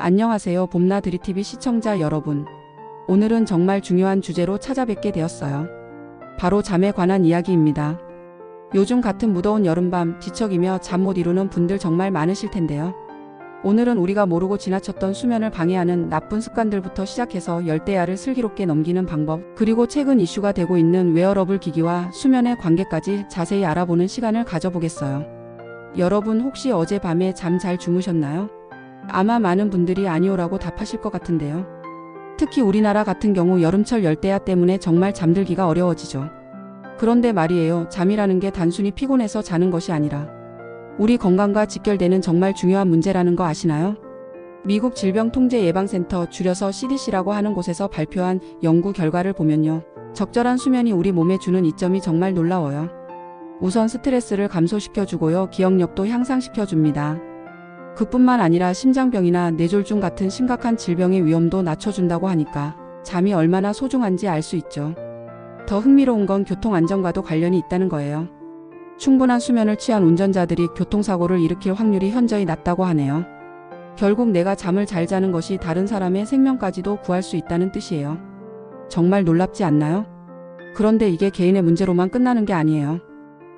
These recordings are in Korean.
안녕하세요. 봄나들이TV 시청자 여러분. 오늘은 정말 중요한 주제로 찾아뵙게 되었어요. 바로 잠에 관한 이야기입니다. 요즘 같은 무더운 여름밤 뒤척이며 잠 못 이루는 분들 정말 많으실 텐데요. 오늘은 우리가 모르고 지나쳤던 수면을 방해하는 나쁜 습관들부터 시작해서 열대야를 슬기롭게 넘기는 방법, 그리고 최근 이슈가 되고 있는 웨어러블 기기와 수면의 관계까지 자세히 알아보는 시간을 가져보겠어요. 여러분 혹시 어젯밤에 잠 잘 주무셨나요? 아마 많은 분들이 아니오라고 답하실 것 같은데요. 특히 우리나라 같은 경우 여름철 열대야 때문에 정말 잠들기가 어려워지죠. 그런데 말이에요. 잠이라는 게 단순히 피곤해서 자는 것이 아니라 우리 건강과 직결되는 정말 중요한 문제라는 거 아시나요? 미국 질병통제예방센터 줄여서 CDC라고 하는 곳에서 발표한 연구 결과를 보면요. 적절한 수면이 우리 몸에 주는 이점이 정말 놀라워요. 우선 스트레스를 감소시켜주고요. 기억력도 향상시켜줍니다. 그뿐만 아니라 심장병이나 뇌졸중 같은 심각한 질병의 위험도 낮춰준다고 하니까 잠이 얼마나 소중한지 알 수 있죠. 더 흥미로운 건 교통안전과도 관련이 있다는 거예요. 충분한 수면을 취한 운전자들이 교통사고를 일으킬 확률이 현저히 낮다고 하네요. 결국 내가 잠을 잘 자는 것이 다른 사람의 생명까지도 구할 수 있다는 뜻이에요. 정말 놀랍지 않나요? 그런데 이게 개인의 문제로만 끝나는 게 아니에요.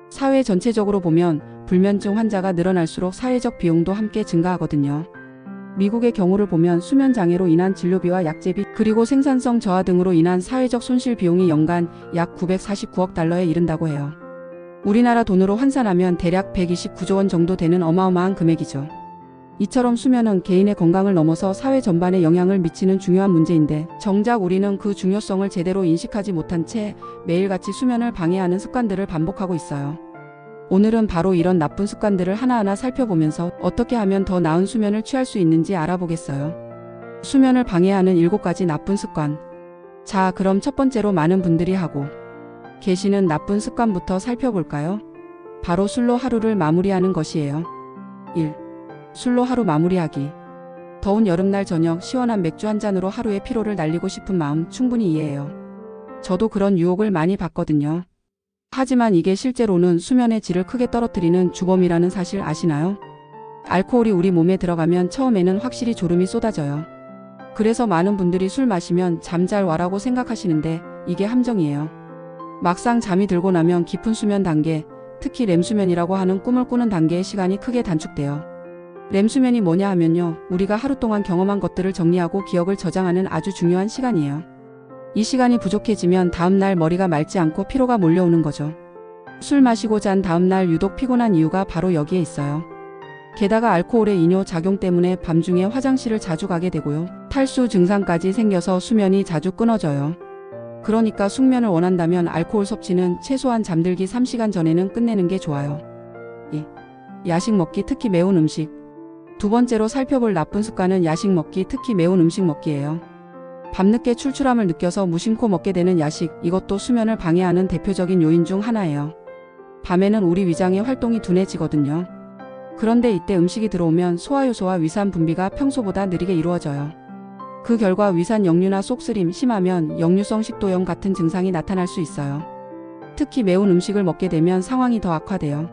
사회 전체적으로 보면 불면증 환자가 늘어날수록 사회적 비용도 함께 증가하거든요. 미국의 경우를 보면 수면 장애로 인한 진료비와 약제비, 그리고 생산성 저하 등으로 인한 사회적 손실 비용이 연간 약 949억 달러에 이른다고 해요. 우리나라 돈으로 환산하면 대략 129조 원 정도 되는 어마어마한 금액이죠. 이처럼 수면은 개인의 건강을 넘어서 사회 전반에 영향을 미치는 중요한 문제인데, 정작 우리는 그 중요성을 제대로 인식하지 못한 채 매일같이 수면을 방해하는 습관들을 반복하고 있어요. 오늘은 바로 이런 나쁜 습관들을 하나하나 살펴보면서 어떻게 하면 더 나은 수면을 취할 수 있는지 알아보겠어요. 수면을 방해하는 7가지 나쁜 습관. 자, 그럼 첫 번째로 많은 분들이 하고 계시는 나쁜 습관부터 살펴볼까요? 바로 술로 하루를 마무리하는 것이에요. 1. 술로 하루 마무리하기. 더운 여름날 저녁 시원한 맥주 한 잔으로 하루의 피로를 날리고 싶은 마음 충분히 이해해요. 저도 그런 유혹을 많이 받거든요. 하지만 이게 실제로는 수면의 질을 크게 떨어뜨리는 주범이라는 사실 아시나요? 알코올이 우리 몸에 들어가면 처음에는 확실히 졸음이 쏟아져요. 그래서 많은 분들이 술 마시면 잠 잘 와라고 생각하시는데 이게 함정이에요. 막상 잠이 들고 나면 깊은 수면 단계, 특히 렘수면이라고 하는 꿈을 꾸는 단계의 시간이 크게 단축돼요. 렘수면이 뭐냐 하면요. 우리가 하루 동안 경험한 것들을 정리하고 기억을 저장하는 아주 중요한 시간이에요. 이 시간이 부족해지면 다음날 머리가 맑지 않고 피로가 몰려오는 거죠. 술 마시고 잔 다음날 유독 피곤한 이유가 바로 여기에 있어요. 게다가 알코올의 이뇨 작용 때문에 밤중에 화장실을 자주 가게 되고요. 탈수 증상까지 생겨서 수면이 자주 끊어져요. 그러니까 숙면을 원한다면 알코올 섭취는 최소한 잠들기 3시간 전에는 끝내는 게 좋아요. 2. 야식 먹기, 특히 매운 음식. 두 번째로 살펴볼 나쁜 습관은 야식 먹기, 특히 매운 음식 먹기예요. 밤늦게 출출함을 느껴서 무심코 먹게 되는 야식, 이것도 수면을 방해하는 대표적인 요인 중 하나예요. 밤에는 우리 위장의 활동이 둔해지거든요. 그런데 이때 음식이 들어오면 소화효소와 위산 분비가 평소보다 느리게 이루어져요. 그 결과 위산 역류나 속쓰림, 심하면 역류성 식도염 같은 증상이 나타날 수 있어요. 특히 매운 음식을 먹게 되면 상황이 더 악화돼요.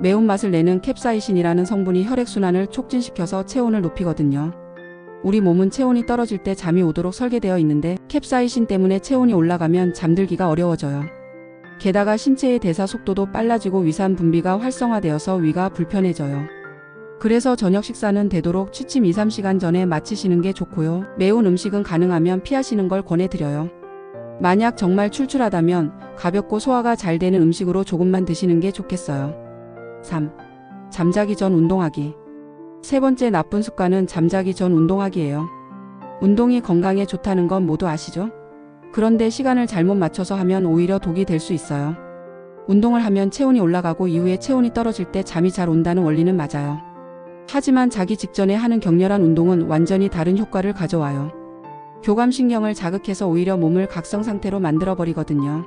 매운맛을 내는 캡사이신이라는 성분이 혈액순환을 촉진시켜서 체온을 높이거든요. 우리 몸은 체온이 떨어질 때 잠이 오도록 설계되어 있는데 캡사이신 때문에 체온이 올라가면 잠들기가 어려워져요. 게다가 신체의 대사 속도도 빨라지고 위산 분비가 활성화되어서 위가 불편해져요. 그래서 저녁 식사는 되도록 취침 2-3시간 전에 마치시는 게 좋고요. 매운 음식은 가능하면 피하시는 걸 권해드려요. 만약 정말 출출하다면 가볍고 소화가 잘 되는 음식으로 조금만 드시는 게 좋겠어요. 3. 잠자기 전 운동하기. 세 번째 나쁜 습관은 잠자기 전 운동하기예요. 운동이 건강에 좋다는 건 모두 아시죠? 그런데 시간을 잘못 맞춰서 하면 오히려 독이 될 수 있어요. 운동을 하면 체온이 올라가고 이후에 체온이 떨어질 때 잠이 잘 온다는 원리는 맞아요. 하지만 자기 직전에 하는 격렬한 운동은 완전히 다른 효과를 가져와요. 교감신경을 자극해서 오히려 몸을 각성 상태로 만들어버리거든요.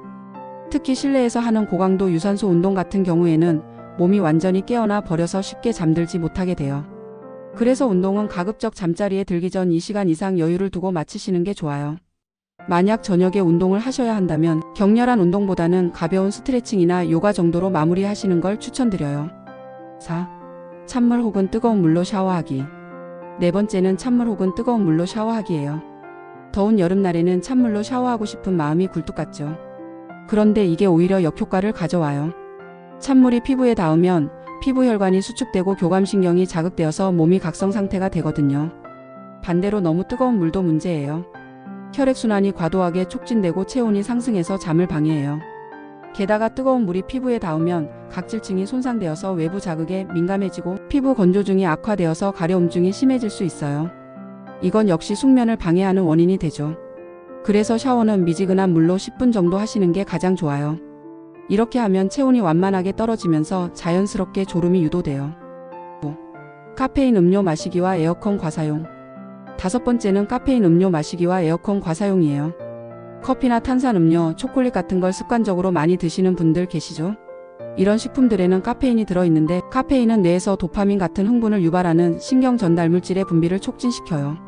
특히 실내에서 하는 고강도 유산소 운동 같은 경우에는 몸이 완전히 깨어나 버려서 쉽게 잠들지 못하게 돼요. 그래서 운동은 가급적 잠자리에 들기 전 2시간 이상 여유를 두고 마치시는 게 좋아요. 만약 저녁에 운동을 하셔야 한다면 격렬한 운동보다는 가벼운 스트레칭이나 요가 정도로 마무리하시는 걸 추천드려요. 4. 찬물 혹은 뜨거운 물로 샤워하기. 네 번째는 찬물 혹은 뜨거운 물로 샤워하기예요. 더운 여름날에는 찬물로 샤워하고 싶은 마음이 굴뚝 같죠. 그런데 이게 오히려 역효과를 가져와요. 찬물이 피부에 닿으면 피부 혈관이 수축되고 교감신경이 자극되어서 몸이 각성 상태가 되거든요. 반대로 너무 뜨거운 물도 문제예요. 혈액순환이 과도하게 촉진되고 체온이 상승해서 잠을 방해해요. 게다가 뜨거운 물이 피부에 닿으면 각질층이 손상되어서 외부 자극에 민감해지고 피부 건조증이 악화되어서 가려움증이 심해질 수 있어요. 이건 역시 숙면을 방해하는 원인이 되죠. 그래서 샤워는 미지근한 물로 10분 정도 하시는 게 가장 좋아요. 이렇게 하면 체온이 완만하게 떨어지면서 자연스럽게 졸음이 유도돼요. 카페인 음료 마시기와 에어컨 과사용. 다섯 번째는 카페인 음료 마시기와 에어컨 과사용이에요. 커피나 탄산음료, 초콜릿 같은 걸 습관적으로 많이 드시는 분들 계시죠? 이런 식품들에는 카페인이 들어있는데 카페인은 뇌에서 도파민 같은 흥분을 유발하는 신경 전달 물질의 분비를 촉진시켜요.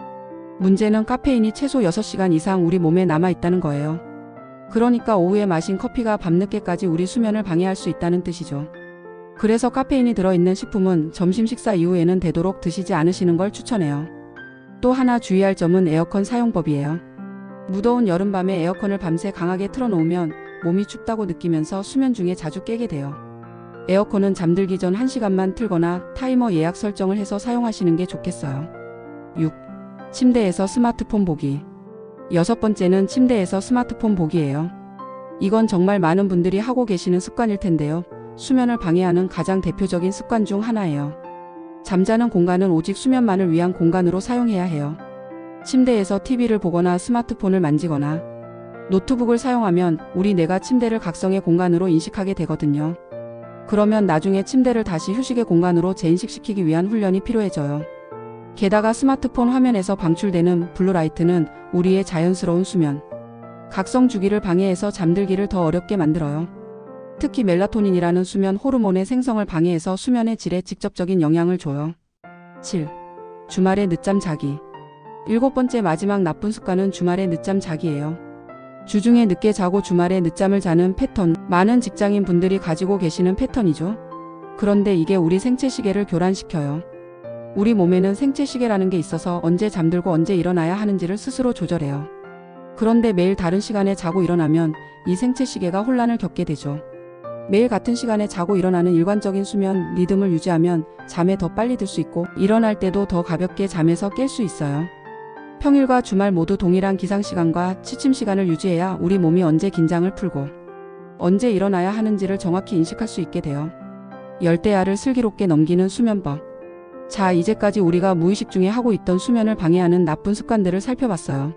문제는 카페인이 최소 6시간 이상 우리 몸에 남아있다는 거예요. 그러니까 오후에 마신 커피가 밤늦게까지 우리 수면을 방해할 수 있다는 뜻이죠. 그래서 카페인이 들어있는 식품은 점심 식사 이후에는 되도록 드시지 않으시는 걸 추천해요. 또 하나 주의할 점은 에어컨 사용법이에요. 무더운 여름밤에 에어컨을 밤새 강하게 틀어놓으면 몸이 춥다고 느끼면서 수면 중에 자주 깨게 돼요. 에어컨은 잠들기 전 1시간만 틀거나 타이머 예약 설정을 해서 사용하시는 게 좋겠어요. 6. 침대에서 스마트폰 보기. 여섯 번째는 침대에서 스마트폰 보기예요. 이건 정말 많은 분들이 하고 계시는 습관일 텐데요. 수면을 방해하는 가장 대표적인 습관 중 하나예요. 잠자는 공간은 오직 수면만을 위한 공간으로 사용해야 해요. 침대에서 TV를 보거나 스마트폰을 만지거나 노트북을 사용하면 우리 뇌가 침대를 각성의 공간으로 인식하게 되거든요. 그러면 나중에 침대를 다시 휴식의 공간으로 재인식시키기 위한 훈련이 필요해져요. 게다가 스마트폰 화면에서 방출되는 블루라이트는 우리의 자연스러운 수면, 각성 주기를 방해해서 잠들기를 더 어렵게 만들어요. 특히 멜라토닌이라는 수면 호르몬의 생성을 방해해서 수면의 질에 직접적인 영향을 줘요. 7. 주말에 늦잠 자기. 일곱 번째 마지막 나쁜 습관은 주말에 늦잠 자기예요. 주중에 늦게 자고 주말에 늦잠을 자는 패턴, 많은 직장인 분들이 가지고 계시는 패턴이죠. 그런데 이게 우리 생체 시계를 교란시켜요. 우리 몸에는 생체 시계라는 게 있어서 언제 잠들고 언제 일어나야 하는지를 스스로 조절해요. 그런데 매일 다른 시간에 자고 일어나면 이 생체 시계가 혼란을 겪게 되죠. 매일 같은 시간에 자고 일어나는 일관적인 수면 리듬을 유지하면 잠에 더 빨리 들 수 있고 일어날 때도 더 가볍게 잠에서 깰 수 있어요. 평일과 주말 모두 동일한 기상시간과 취침시간을 유지해야 우리 몸이 언제 긴장을 풀고 언제 일어나야 하는지를 정확히 인식할 수 있게 돼요. 열대야를 슬기롭게 넘기는 수면법. 자, 이제까지 우리가 무의식 중에 하고 있던 수면을 방해하는 나쁜 습관들을 살펴봤어요.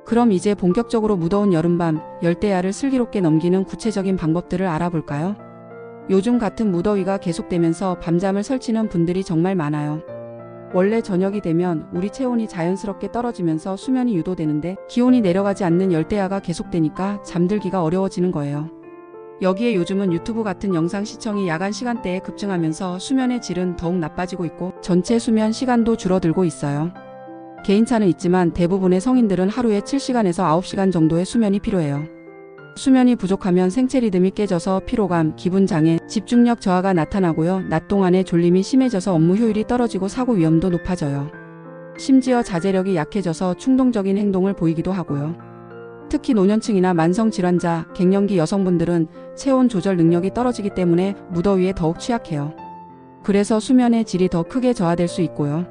그럼 이제 본격적으로 무더운 여름밤 열대야를 슬기롭게 넘기는 구체적인 방법들을 알아볼까요? 요즘 같은 무더위가 계속되면서 밤잠을 설치는 분들이 정말 많아요. 원래 저녁이 되면 우리 체온이 자연스럽게 떨어지면서 수면이 유도되는데 기온이 내려가지 않는 열대야가 계속되니까 잠들기가 어려워지는 거예요. 여기에 요즘은 유튜브 같은 영상 시청이 야간 시간대에 급증하면서 수면의 질은 더욱 나빠지고 있고 전체 수면 시간도 줄어들고 있어요. 개인차는 있지만 대부분의 성인들은 하루에 7시간에서 9시간 정도의 수면이 필요해요. 수면이 부족하면 생체 리듬이 깨져서 피로감, 기분 장애, 집중력 저하가 나타나고요. 낮 동안에 졸림이 심해져서 업무 효율이 떨어지고 사고 위험도 높아져요. 심지어 자제력이 약해져서 충동적인 행동을 보이기도 하고요. 특히 노년층이나 만성질환자, 갱년기 여성분들은 체온 조절 능력이 떨어지기 때문에 무더위에 더욱 취약해요. 그래서 수면의 질이 더 크게 저하될 수 있고요.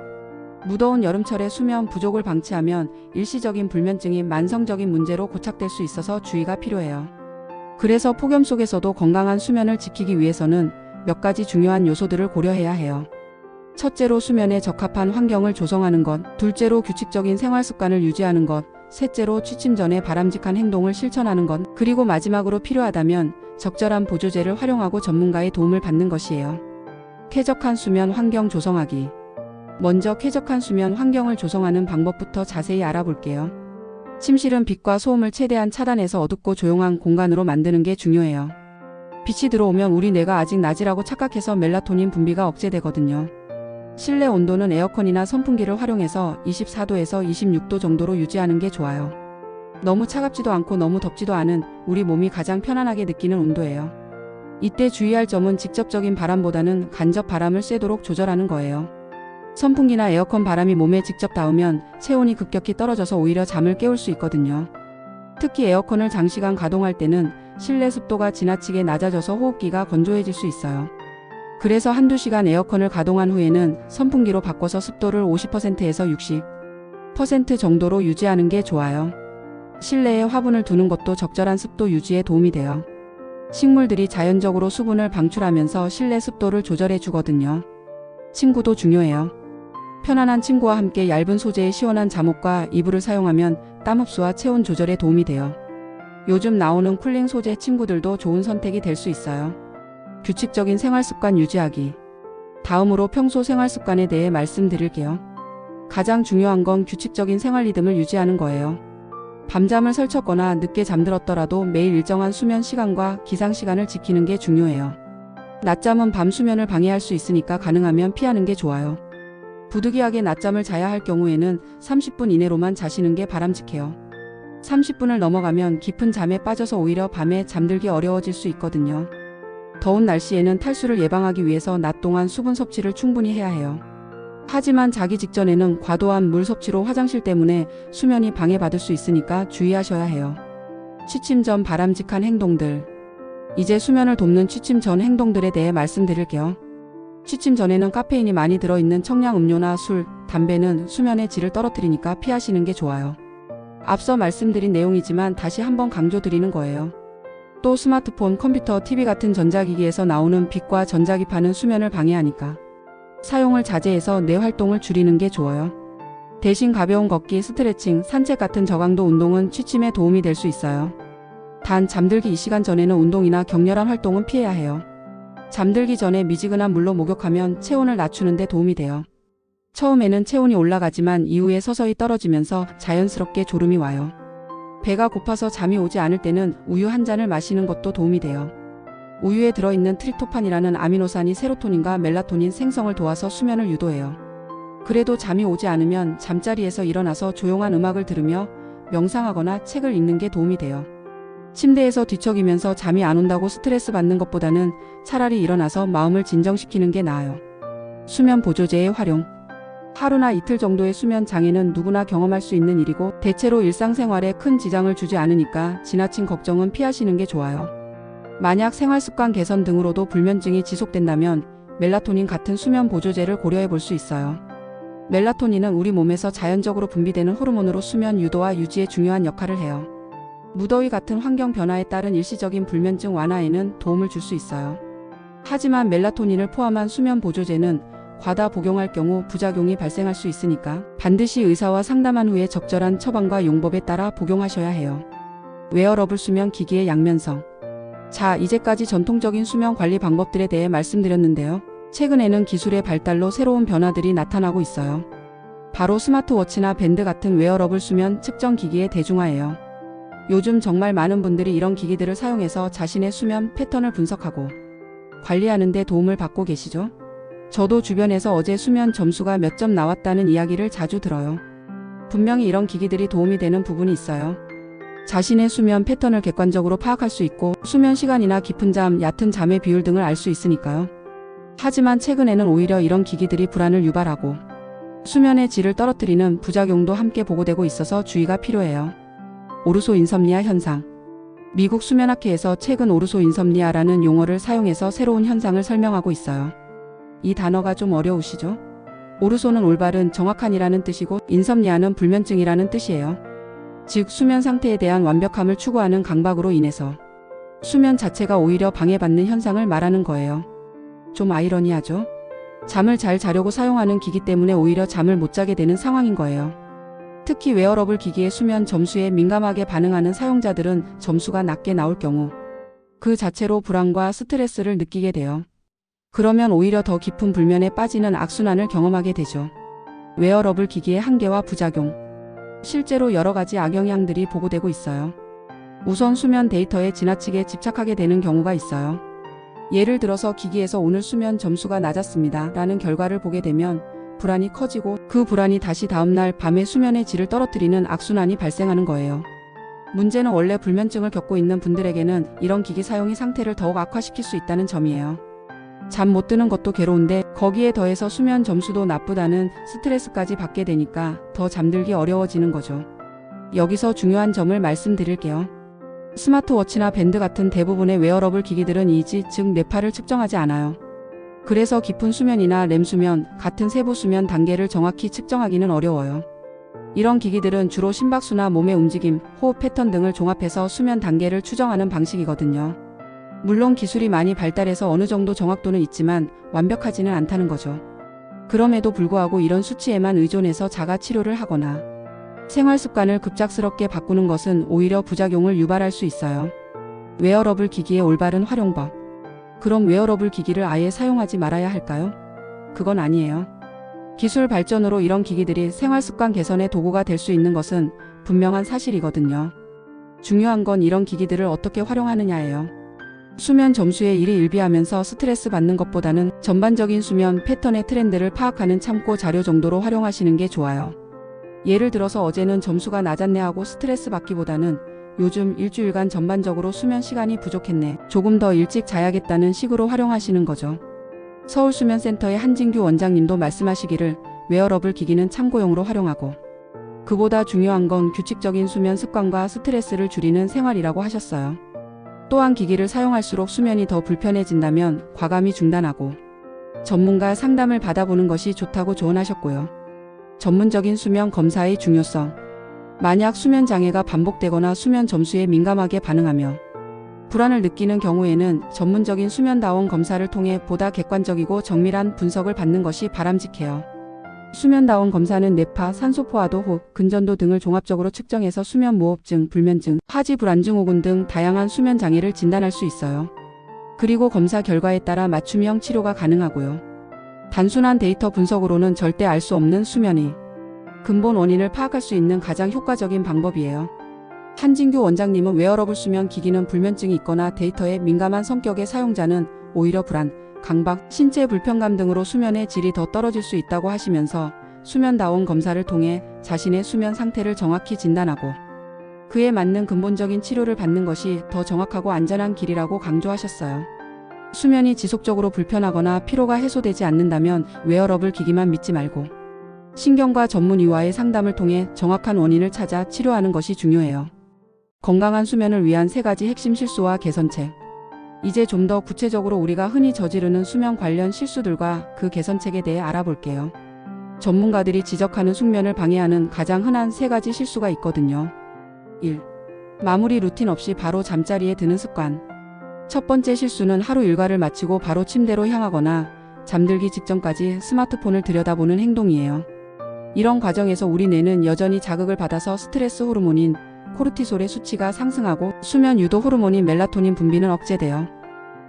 무더운 여름철에 수면 부족을 방치하면 일시적인 불면증이 만성적인 문제로 고착될 수 있어서 주의가 필요해요. 그래서 폭염 속에서도 건강한 수면을 지키기 위해서는 몇 가지 중요한 요소들을 고려해야 해요. 첫째로 수면에 적합한 환경을 조성하는 것, 둘째로 규칙적인 생활 습관을 유지하는 것, 셋째로 취침 전에 바람직한 행동을 실천하는 것, 그리고 마지막으로 필요하다면 적절한 보조제를 활용하고 전문가의 도움을 받는 것이에요. 쾌적한 수면 환경 조성하기. 먼저 쾌적한 수면 환경을 조성하는 방법부터 자세히 알아볼게요. 침실은 빛과 소음을 최대한 차단해서 어둡고 조용한 공간으로 만드는 게 중요해요. 빛이 들어오면 우리 뇌가 아직 낮이라고 착각해서 멜라토닌 분비가 억제되거든요. 실내 온도는 에어컨이나 선풍기를 활용해서 24도에서 26도 정도로 유지하는 게 좋아요. 너무 차갑지도 않고 너무 덥지도 않은 우리 몸이 가장 편안하게 느끼는 온도예요. 이때 주의할 점은 직접적인 바람보다는 간접 바람을 쐬도록 조절하는 거예요. 선풍기나 에어컨 바람이 몸에 직접 닿으면 체온이 급격히 떨어져서 오히려 잠을 깨울 수 있거든요. 특히 에어컨을 장시간 가동할 때는 실내 습도가 지나치게 낮아져서 호흡기가 건조해질 수 있어요. 그래서 한두 시간 에어컨을 가동한 후에는 선풍기로 바꿔서 습도를 50%에서 60% 정도로 유지하는 게 좋아요. 실내에 화분을 두는 것도 적절한 습도 유지에 도움이 돼요. 식물들이 자연적으로 수분을 방출하면서 실내 습도를 조절해 주거든요. 침구도 중요해요. 편안한 침구와 함께 얇은 소재의 시원한 잠옷과 이불을 사용하면 땀 흡수와 체온 조절에 도움이 돼요. 요즘 나오는 쿨링 소재 침구들도 좋은 선택이 될 수 있어요. 규칙적인 생활습관 유지하기. 다음으로 평소 생활습관에 대해 말씀드릴게요. 가장 중요한 건 규칙적인 생활 리듬을 유지하는 거예요. 밤잠을 설쳤거나 늦게 잠들었더라도 매일 일정한 수면 시간과 기상 시간을 지키는 게 중요해요. 낮잠은 밤 수면을 방해할 수 있으니까 가능하면 피하는 게 좋아요. 부득이하게 낮잠을 자야 할 경우에는 30분 이내로만 자시는 게 바람직해요. 30분을 넘어가면 깊은 잠에 빠져서 오히려 밤에 잠들기 어려워질 수 있거든요. 더운 날씨에는 탈수를 예방하기 위해서 낮 동안 수분 섭취를 충분히 해야 해요. 하지만 자기 직전에는 과도한 물 섭취로 화장실 때문에 수면이 방해받을 수 있으니까 주의하셔야 해요. 취침 전 바람직한 행동들. 이제 수면을 돕는 취침 전 행동들에 대해 말씀드릴게요. 취침 전에는 카페인이 많이 들어있는 청량 음료나 술, 담배는 수면의 질을 떨어뜨리니까 피하시는 게 좋아요. 앞서 말씀드린 내용이지만 다시 한번 강조드리는 거예요. 또 스마트폰, 컴퓨터, TV 같은 전자기기에서 나오는 빛과 전자기파는 수면을 방해하니까 사용을 자제해서 뇌 활동을 줄이는 게 좋아요. 대신 가벼운 걷기, 스트레칭, 산책 같은 저강도 운동은 취침에 도움이 될 수 있어요. 단 잠들기 2시간 전에는 운동이나 격렬한 활동은 피해야 해요. 잠들기 전에 미지근한 물로 목욕하면 체온을 낮추는 데 도움이 돼요. 처음에는 체온이 올라가지만 이후에 서서히 떨어지면서 자연스럽게 졸음이 와요. 배가 고파서 잠이 오지 않을 때는 우유 한 잔을 마시는 것도 도움이 돼요. 우유에 들어있는 트립토판이라는 아미노산이 세로토닌과 멜라토닌 생성을 도와서 수면을 유도해요. 그래도 잠이 오지 않으면 잠자리에서 일어나서 조용한 음악을 들으며 명상하거나 책을 읽는 게 도움이 돼요. 침대에서 뒤척이면서 잠이 안 온다고 스트레스 받는 것보다는 차라리 일어나서 마음을 진정시키는 게 나아요. 수면 보조제의 활용. 하루나 이틀 정도의 수면 장애는 누구나 경험할 수 있는 일이고 대체로 일상생활에 큰 지장을 주지 않으니까 지나친 걱정은 피하시는 게 좋아요. 만약 생활습관 개선 등으로도 불면증이 지속된다면 멜라토닌 같은 수면 보조제를 고려해 볼 수 있어요. 멜라토닌은 우리 몸에서 자연적으로 분비되는 호르몬으로 수면 유도와 유지에 중요한 역할을 해요. 무더위 같은 환경 변화에 따른 일시적인 불면증 완화에는 도움을 줄 수 있어요. 하지만 멜라토닌을 포함한 수면 보조제는 과다 복용할 경우 부작용이 발생할 수 있으니까 반드시 의사와 상담한 후에 적절한 처방과 용법에 따라 복용하셔야 해요. 웨어러블 수면 기기의 양면성. 자, 이제까지 전통적인 수면 관리 방법들에 대해 말씀드렸는데요. 최근에는 기술의 발달로 새로운 변화들이 나타나고 있어요. 바로 스마트워치나 밴드 같은 웨어러블 수면 측정 기기의 대중화예요. 요즘 정말 많은 분들이 이런 기기들을 사용해서 자신의 수면 패턴을 분석하고 관리하는 데 도움을 받고 계시죠? 저도 주변에서 어제 수면 점수가 몇 점 나왔다는 이야기를 자주 들어요. 분명히 이런 기기들이 도움이 되는 부분이 있어요. 자신의 수면 패턴을 객관적으로 파악할 수 있고 수면 시간이나 깊은 잠, 얕은 잠의 비율 등을 알 수 있으니까요. 하지만 최근에는 오히려 이런 기기들이 불안을 유발하고 수면의 질을 떨어뜨리는 부작용도 함께 보고되고 있어서 주의가 필요해요. 오르소 인섬니아 현상. 미국 수면학회에서 최근 오르소 인섬니아라는 용어를 사용해서 새로운 현상을 설명하고 있어요. 이 단어가 좀 어려우시죠? 오르소는 올바른, 정확한이라는 뜻이고 인섬니아는 불면증이라는 뜻이에요. 즉 수면 상태에 대한 완벽함을 추구하는 강박으로 인해서 수면 자체가 오히려 방해받는 현상을 말하는 거예요. 좀 아이러니하죠? 잠을 잘 자려고 사용하는 기기 때문에 오히려 잠을 못 자게 되는 상황인 거예요. 특히 웨어러블 기기의 수면 점수에 민감하게 반응하는 사용자들은 점수가 낮게 나올 경우 그 자체로 불안과 스트레스를 느끼게 돼요. 그러면 오히려 더 깊은 불면에 빠지는 악순환을 경험하게 되죠. 웨어러블 기기의 한계와 부작용. 실제로 여러 가지 악영향들이 보고되고 있어요. 우선 수면 데이터에 지나치게 집착하게 되는 경우가 있어요. 예를 들어서 기기에서 오늘 수면 점수가 낮았습니다 라는 결과를 보게 되면 불안이 커지고 그 불안이 다시 다음날 밤의 수면의 질을 떨어뜨리는 악순환이 발생하는 거예요. 문제는 원래 불면증을 겪고 있는 분들에게는 이런 기기 사용이 상태를 더욱 악화시킬 수 있다는 점이에요. 잠 못 드는 것도 괴로운데 거기에 더해서 수면 점수도 나쁘다는 스트레스까지 받게 되니까 더 잠들기 어려워지는 거죠. 여기서 중요한 점을 말씀드릴게요. 스마트워치나 밴드 같은 대부분의 웨어러블 기기들은 EEG, 즉 뇌파를 측정하지 않아요. 그래서 깊은 수면이나 렘 수면 같은 세부 수면 단계를 정확히 측정하기는 어려워요. 이런 기기들은 주로 심박수나 몸의 움직임, 호흡 패턴 등을 종합해서 수면 단계를 추정하는 방식이거든요. 물론 기술이 많이 발달해서 어느 정도 정확도는 있지만 완벽하지는 않다는 거죠. 그럼에도 불구하고 이런 수치에만 의존해서 자가 치료를 하거나 생활 습관을 급작스럽게 바꾸는 것은 오히려 부작용을 유발할 수 있어요. 웨어러블 기기의 올바른 활용법. 그럼 웨어러블 기기를 아예 사용하지 말아야 할까요? 그건 아니에요. 기술 발전으로 이런 기기들이 생활 습관 개선의 도구가 될 수 있는 것은 분명한 사실이거든요. 중요한 건 이런 기기들을 어떻게 활용하느냐예요. 수면 점수에 일희일비하면서 스트레스 받는 것보다는 전반적인 수면 패턴의 트렌드를 파악하는 참고 자료 정도로 활용하시는 게 좋아요. 예를 들어서 어제는 점수가 낮았네 하고 스트레스 받기보다는 요즘 일주일간 전반적으로 수면 시간이 부족했네, 조금 더 일찍 자야겠다는 식으로 활용하시는 거죠. 서울수면센터의 한진규 원장님도 말씀하시기를 웨어러블 기기는 참고용으로 활용하고 그보다 중요한 건 규칙적인 수면 습관과 스트레스를 줄이는 생활이라고 하셨어요. 또한 기기를 사용할수록 수면이 더 불편해진다면 과감히 중단하고 전문가 상담을 받아보는 것이 좋다고 조언하셨고요. 전문적인 수면 검사의 중요성. 만약 수면 장애가 반복되거나 수면 점수에 민감하게 반응하며 불안을 느끼는 경우에는 전문적인 수면다원 검사를 통해 보다 객관적이고 정밀한 분석을 받는 것이 바람직해요. 수면다원 검사는 뇌파, 산소포화도, 호흡, 근전도 등을 종합적으로 측정해서 수면 무호흡증, 불면증, 화지 불안증후군 등 다양한 수면 장애를 진단할 수 있어요. 그리고 검사 결과에 따라 맞춤형 치료가 가능하고요. 단순한 데이터 분석으로는 절대 알 수 없는 수면의 근본 원인을 파악할 수 있는 가장 효과적인 방법이에요. 한진규 원장님은 웨어러블 수면 기기는 불면증이 있거나 데이터에 민감한 성격의 사용자는 오히려 불안, 강박, 신체 불편감 등으로 수면의 질이 더 떨어질 수 있다고 하시면서 수면다원 검사를 통해 자신의 수면 상태를 정확히 진단하고 그에 맞는 근본적인 치료를 받는 것이 더 정확하고 안전한 길이라고 강조하셨어요. 수면이 지속적으로 불편하거나 피로가 해소되지 않는다면 웨어러블 기기만 믿지 말고 신경과 전문의와의 상담을 통해 정확한 원인을 찾아 치료하는 것이 중요해요. 건강한 수면을 위한 3가지 핵심 실수와 개선책. 이제 좀 더 구체적으로 우리가 흔히 저지르는 수면 관련 실수들과 그 개선책에 대해 알아볼게요. 전문가들이 지적하는 숙면을 방해하는 가장 흔한 3가지 실수가 있거든요. 1. 마무리 루틴 없이 바로 잠자리에 드는 습관. 첫 번째 실수는 하루 일과를 마치고 바로 침대로 향하거나 잠들기 직전까지 스마트폰을 들여다보는 행동이에요. 이런 과정에서 우리 뇌는 여전히 자극을 받아서 스트레스 호르몬인 코르티솔의 수치가 상승하고 수면 유도 호르몬인 멜라토닌 분비는 억제돼요.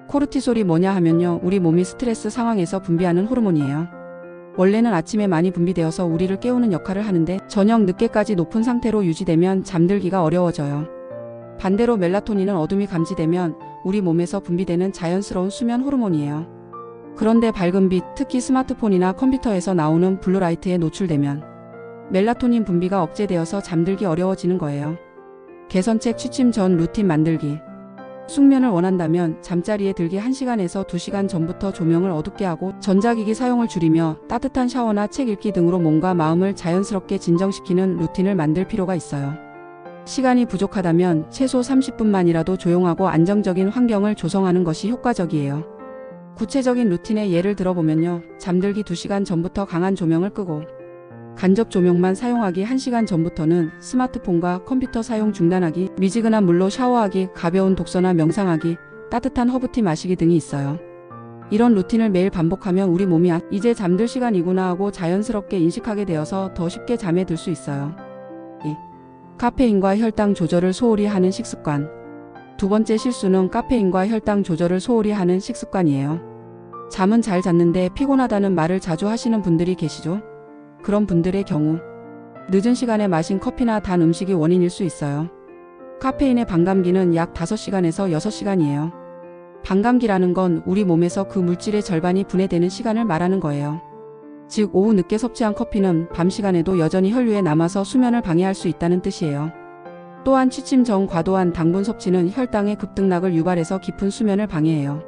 코르티솔이 뭐냐 하면요, 우리 몸이 스트레스 상황에서 분비하는 호르몬이에요. 원래는 아침에 많이 분비되어서 우리를 깨우는 역할을 하는데 저녁 늦게까지 높은 상태로 유지되면 잠들기가 어려워져요. 반대로 멜라토닌은 어둠이 감지되면 우리 몸에서 분비되는 자연스러운 수면 호르몬이에요. 그런데 밝은 빛, 특히 스마트폰이나 컴퓨터에서 나오는 블루라이트에 노출되면 멜라토닌 분비가 억제되어서 잠들기 어려워지는 거예요. 개선책 취침 전 루틴 만들기. 숙면을 원한다면 잠자리에 들기 1시간에서 2시간 전부터 조명을 어둡게 하고 전자기기 사용을 줄이며 따뜻한 샤워나 책 읽기 등으로 몸과 마음을 자연스럽게 진정시키는 루틴을 만들 필요가 있어요. 시간이 부족하다면 최소 30분만이라도 조용하고 안정적인 환경을 조성하는 것이 효과적이에요. 구체적인 루틴의 예를 들어보면요. 잠들기 2시간 전부터 강한 조명을 끄고 간접 조명만 사용하기, 1시간 전부터는 스마트폰과 컴퓨터 사용 중단하기, 미지근한 물로 샤워하기, 가벼운 독서나 명상하기, 따뜻한 허브티 마시기 등이 있어요. 이런 루틴을 매일 반복하면 우리 몸이 이제 잠들 시간이구나 하고 자연스럽게 인식하게 되어서 더 쉽게 잠에 들 수 있어요. 2. 카페인과 혈당 조절을 소홀히 하는 식습관. 두 번째 실수는 카페인과 혈당 조절을 소홀히 하는 식습관이에요. 잠은 잘 잤는데 피곤하다는 말을 자주 하시는 분들이 계시죠? 그런 분들의 경우 늦은 시간에 마신 커피나 단 음식이 원인일 수 있어요. 카페인의 반감기는 약 5시간에서 6시간이에요. 반감기라는 건 우리 몸에서 그 물질의 절반이 분해되는 시간을 말하는 거예요. 즉 오후 늦게 섭취한 커피는 밤 시간에도 여전히 혈류에 남아서 수면을 방해할 수 있다는 뜻이에요. 또한 취침 전 과도한 당분 섭취는 혈당의 급등락을 유발해서 깊은 수면을 방해해요.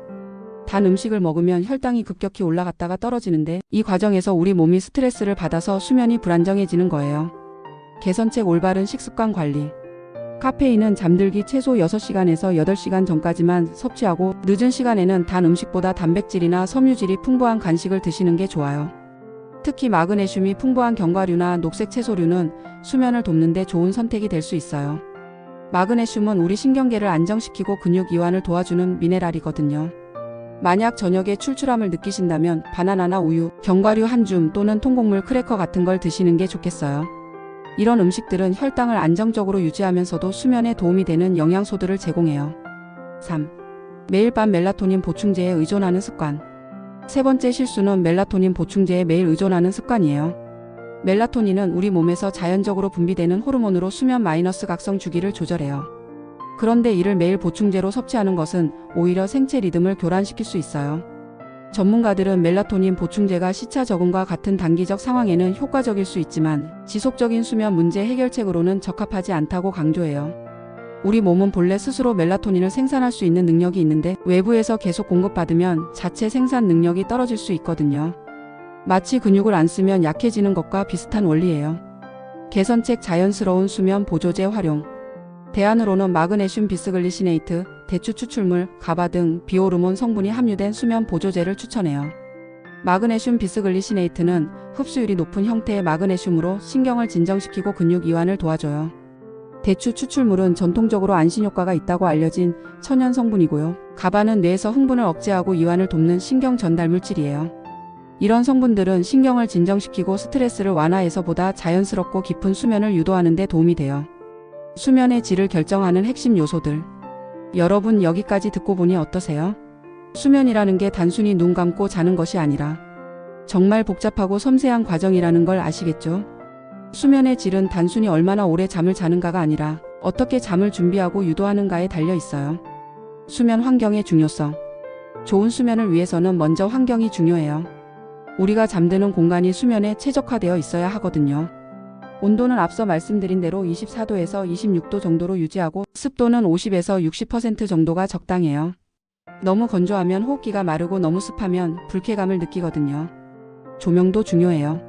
단 음식을 먹으면 혈당이 급격히 올라갔다가 떨어지는데 이 과정에서 우리 몸이 스트레스를 받아서 수면이 불안정해지는 거예요. 개선책 올바른 식습관 관리. 카페인은 잠들기 최소 6시간에서 8시간 전까지만 섭취하고 늦은 시간에는 단 음식보다 단백질이나 섬유질이 풍부한 간식을 드시는 게 좋아요. 특히 마그네슘이 풍부한 견과류나 녹색 채소류는 수면을 돕는 데 좋은 선택이 될 수 있어요. 마그네슘은 우리 신경계를 안정시키고 근육 이완을 도와주는 미네랄이거든요. 만약 저녁에 출출함을 느끼신다면 바나나나 우유, 견과류 한 줌 또는 통곡물 크래커 같은 걸 드시는 게 좋겠어요. 이런 음식들은 혈당을 안정적으로 유지하면서도 수면에 도움이 되는 영양소들을 제공해요. 3. 매일 밤 멜라토닌 보충제에 의존하는 습관. 세 번째 실수는 멜라토닌 보충제에 매일 의존하는 습관이에요. 멜라토닌은 우리 몸에서 자연적으로 분비되는 호르몬으로 수면 마이너스 각성 주기를 조절해요. 그런데 이를 매일 보충제로 섭취하는 것은 오히려 생체 리듬을 교란시킬 수 있어요. 전문가들은 멜라토닌 보충제가 시차 적응과 같은 단기적 상황에는 효과적일 수 있지만 지속적인 수면 문제 해결책으로는 적합하지 않다고 강조해요. 우리 몸은 본래 스스로 멜라토닌을 생산할 수 있는 능력이 있는데 외부에서 계속 공급받으면 자체 생산 능력이 떨어질 수 있거든요. 마치 근육을 안 쓰면 약해지는 것과 비슷한 원리예요. 개선책 자연스러운 수면 보조제 활용. 대안으로는 마그네슘 비스글리시네이트, 대추 추출물, 가바 등 비호르몬 성분이 함유된 수면 보조제를 추천해요. 마그네슘 비스글리시네이트는 흡수율이 높은 형태의 마그네슘으로 신경을 진정시키고 근육 이완을 도와줘요. 대추 추출물은 전통적으로 안신 효과가 있다고 알려진 천연 성분이고요. 가바는 뇌에서 흥분을 억제하고 이완을 돕는 신경 전달 물질이에요. 이런 성분들은 신경을 진정시키고 스트레스를 완화해서 보다 자연스럽고 깊은 수면을 유도하는 데 도움이 돼요. 수면의 질을 결정하는 핵심 요소들. 여러분 여기까지 듣고 보니 어떠세요? 수면이라는 게 단순히 눈 감고 자는 것이 아니라 정말 복잡하고 섬세한 과정이라는 걸 아시겠죠? 수면의 질은 단순히 얼마나 오래 잠을 자는가가 아니라 어떻게 잠을 준비하고 유도하는가에 달려 있어요. 수면 환경의 중요성. 좋은 수면을 위해서는 먼저 환경이 중요해요. 우리가 잠드는 공간이 수면에 최적화되어 있어야 하거든요. 온도는 앞서 말씀드린 대로 24도에서 26도 정도로 유지하고 습도는 50에서 60% 정도가 적당해요. 너무 건조하면 호흡기가 마르고 너무 습하면 불쾌감을 느끼거든요. 조명도 중요해요.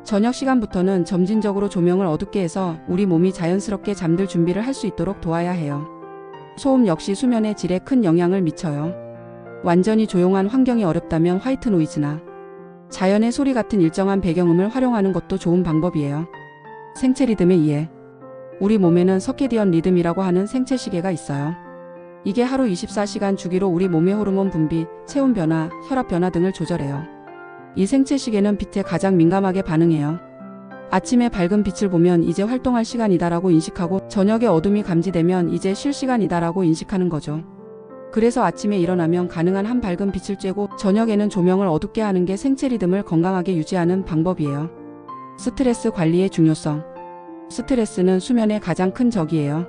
저녁 시간부터는 점진적으로 조명을 어둡게 해서 우리 몸이 자연스럽게 잠들 준비를 할 수 있도록 도와야 해요. 소음 역시 수면의 질에 큰 영향을 미쳐요. 완전히 조용한 환경이 어렵다면 화이트 노이즈나 자연의 소리 같은 일정한 배경음을 활용하는 것도 좋은 방법이에요. 생체 리듬의 이해. 우리 몸에는 서케디언 리듬이라고 하는 생체 시계가 있어요. 이게 하루 24시간 주기로 우리 몸의 호르몬 분비, 체온 변화, 혈압 변화 등을 조절해요. 이 생체 시계는 빛에 가장 민감하게 반응해요. 아침에 밝은 빛을 보면 이제 활동할 시간이다라고 인식하고 저녁에 어둠이 감지되면 이제 쉴 시간이다라고 인식하는 거죠. 그래서 아침에 일어나면 가능한 한 밝은 빛을 쬐고 저녁에는 조명을 어둡게 하는 게 생체 리듬을 건강하게 유지하는 방법이에요. 스트레스 관리의 중요성. 스트레스는 수면의 가장 큰 적이에요.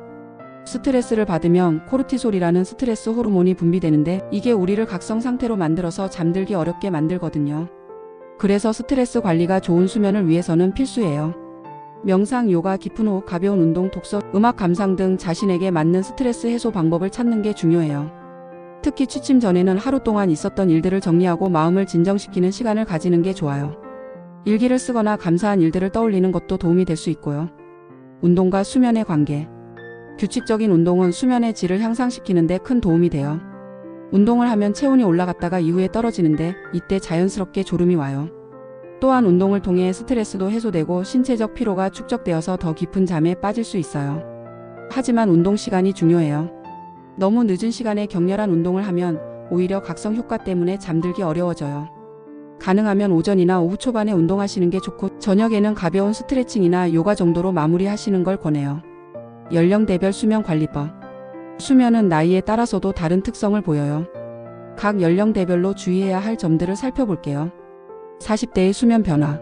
스트레스를 받으면 코르티솔이라는 스트레스 호르몬이 분비되는데 이게 우리를 각성 상태로 만들어서 잠들기 어렵게 만들거든요. 그래서 스트레스 관리가 좋은 수면을 위해서는 필수예요. 명상, 요가, 깊은 호흡, 가벼운 운동, 독서, 음악 감상 등 자신에게 맞는 스트레스 해소 방법을 찾는 게 중요해요. 특히 취침 전에는 하루 동안 있었던 일들을 정리하고 마음을 진정시키는 시간을 가지는 게 좋아요. 일기를 쓰거나 감사한 일들을 떠올리는 것도 도움이 될 수 있고요. 운동과 수면의 관계. 규칙적인 운동은 수면의 질을 향상시키는 데 큰 도움이 돼요. 운동을 하면 체온이 올라갔다가 이후에 떨어지는데 이때 자연스럽게 졸음이 와요. 또한 운동을 통해 스트레스도 해소되고 신체적 피로가 축적되어서 더 깊은 잠에 빠질 수 있어요. 하지만 운동 시간이 중요해요. 너무 늦은 시간에 격렬한 운동을 하면 오히려 각성 효과 때문에 잠들기 어려워져요. 가능하면 오전이나 오후 초반에 운동하시는 게 좋고 저녁에는 가벼운 스트레칭이나 요가 정도로 마무리하시는 걸 권해요. 연령대별 수면 관리법. 수면은 나이에 따라서도 다른 특성을 보여요. 각 연령대별로 주의해야 할 점들을 살펴볼게요. 40대의 수면 변화.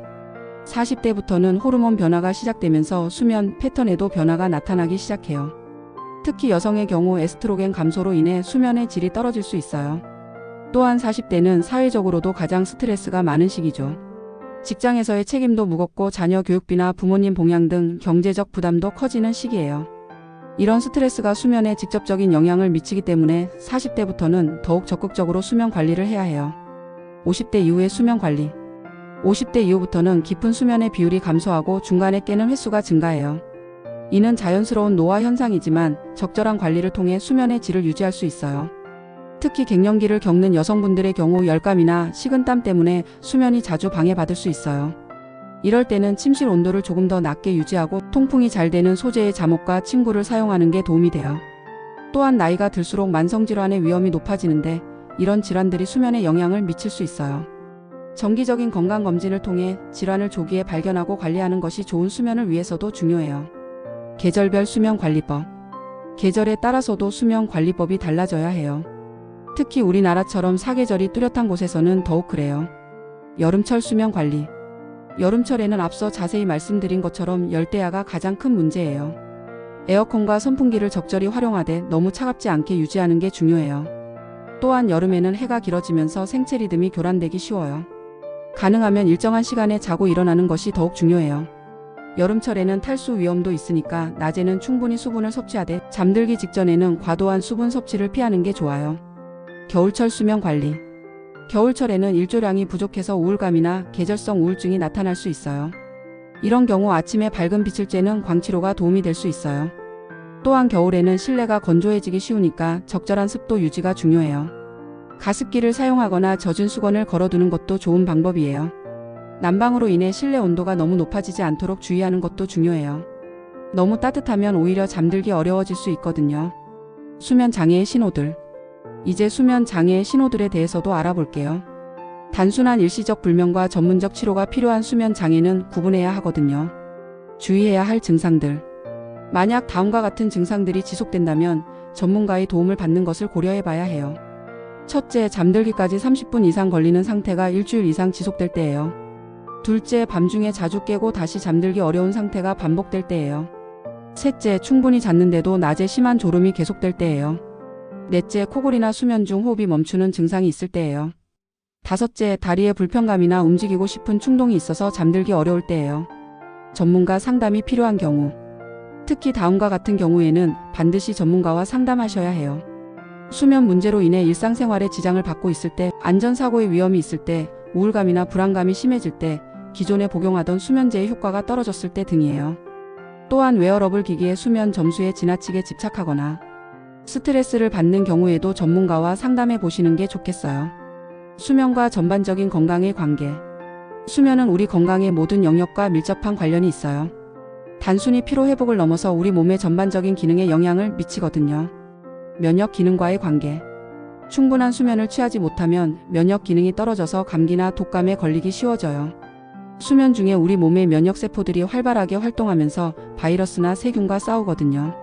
40대부터는 호르몬 변화가 시작되면서 수면 패턴에도 변화가 나타나기 시작해요. 특히 여성의 경우 에스트로겐 감소로 인해 수면의 질이 떨어질 수 있어요. 또한 40대는 사회적으로도 가장 스트레스가 많은 시기죠. 직장에서의 책임도 무겁고 자녀 교육비나 부모님 봉양 등 경제적 부담도 커지는 시기예요. 이런 스트레스가 수면에 직접적인 영향을 미치기 때문에 40대부터는 더욱 적극적으로 수면 관리를 해야 해요. 50대 이후의 수면 관리. 50대 이후부터는 깊은 수면의 비율이 감소하고 중간에 깨는 횟수가 증가해요. 이는 자연스러운 노화 현상이지만 적절한 관리를 통해 수면의 질을 유지할 수 있어요. 특히 갱년기를 겪는 여성분들의 경우 열감이나 식은땀 때문에 수면이 자주 방해받을 수 있어요. 이럴 때는 침실 온도를 조금 더 낮게 유지하고 통풍이 잘 되는 소재의 잠옷과 침구를 사용하는 게 도움이 돼요. 또한 나이가 들수록 만성질환의 위험이 높아지는데 이런 질환들이 수면에 영향을 미칠 수 있어요. 정기적인 건강검진을 통해 질환을 조기에 발견하고 관리하는 것이 좋은 수면을 위해서도 중요해요. 계절별 수면관리법. 계절에 따라서도 수면관리법이 달라져야 해요. 특히 우리나라처럼 사계절이 뚜렷한 곳에서는 더욱 그래요. 여름철 수면관리. 여름철에는 앞서 자세히 말씀드린 것처럼 열대야가 가장 큰 문제예요. 에어컨과 선풍기를 적절히 활용하되 너무 차갑지 않게 유지하는 게 중요해요. 또한 여름에는 해가 길어지면서 생체 리듬이 교란되기 쉬워요. 가능하면 일정한 시간에 자고 일어나는 것이 더욱 중요해요. 여름철에는 탈수 위험도 있으니까 낮에는 충분히 수분을 섭취하되 잠들기 직전에는 과도한 수분 섭취를 피하는 게 좋아요. 겨울철 수면 관리. 겨울철에는 일조량이 부족해서 우울감이나 계절성 우울증이 나타날 수 있어요. 이런 경우 아침에 밝은 빛을 쬐는 광치로가 도움이 될 수 있어요. 또한 겨울에는 실내가 건조해지기 쉬우니까 적절한 습도 유지가 중요해요. 가습기를 사용하거나 젖은 수건을 걸어두는 것도 좋은 방법이에요. 난방으로 인해 실내 온도가 너무 높아지지 않도록 주의하는 것도 중요해요. 너무 따뜻하면 오히려 잠들기 어려워질 수 있거든요. 수면 장애의 신호들. 이제 수면 장애의 신호들에 대해서도 알아볼게요. 단순한 일시적 불면과 전문적 치료가 필요한 수면 장애는 구분해야 하거든요. 주의해야 할 증상들. 만약 다음과 같은 증상들이 지속된다면 전문가의 도움을 받는 것을 고려해 봐야 해요. 첫째, 잠들기까지 30분 이상 걸리는 상태가 일주일 이상 지속될 때예요. 둘째, 밤중에 자주 깨고 다시 잠들기 어려운 상태가 반복될 때예요. 셋째, 충분히 잤는데도 낮에 심한 졸음이 계속될 때예요. 넷째, 코골이나 수면 중 호흡이 멈추는 증상이 있을 때예요. 다섯째, 다리에 불편감이나 움직이고 싶은 충동이 있어서 잠들기 어려울 때예요. 전문가 상담이 필요한 경우. 특히 다음과 같은 경우에는 반드시 전문가와 상담하셔야 해요. 수면 문제로 인해 일상생활에 지장을 받고 있을 때, 안전사고의 위험이 있을 때, 우울감이나 불안감이 심해질 때, 기존에 복용하던 수면제의 효과가 떨어졌을 때 등이에요. 또한 웨어러블 기기의 수면 점수에 지나치게 집착하거나 스트레스를 받는 경우에도 전문가와 상담해 보시는 게 좋겠어요. 수면과 전반적인 건강의 관계. 수면은 우리 건강의 모든 영역과 밀접한 관련이 있어요. 단순히 피로 회복을 넘어서 우리 몸의 전반적인 기능에 영향을 미치거든요. 면역 기능과의 관계. 충분한 수면을 취하지 못하면 면역 기능이 떨어져서 감기나 독감에 걸리기 쉬워져요. 수면 중에 우리 몸의 면역세포들이 활발하게 활동하면서 바이러스나 세균과 싸우거든요.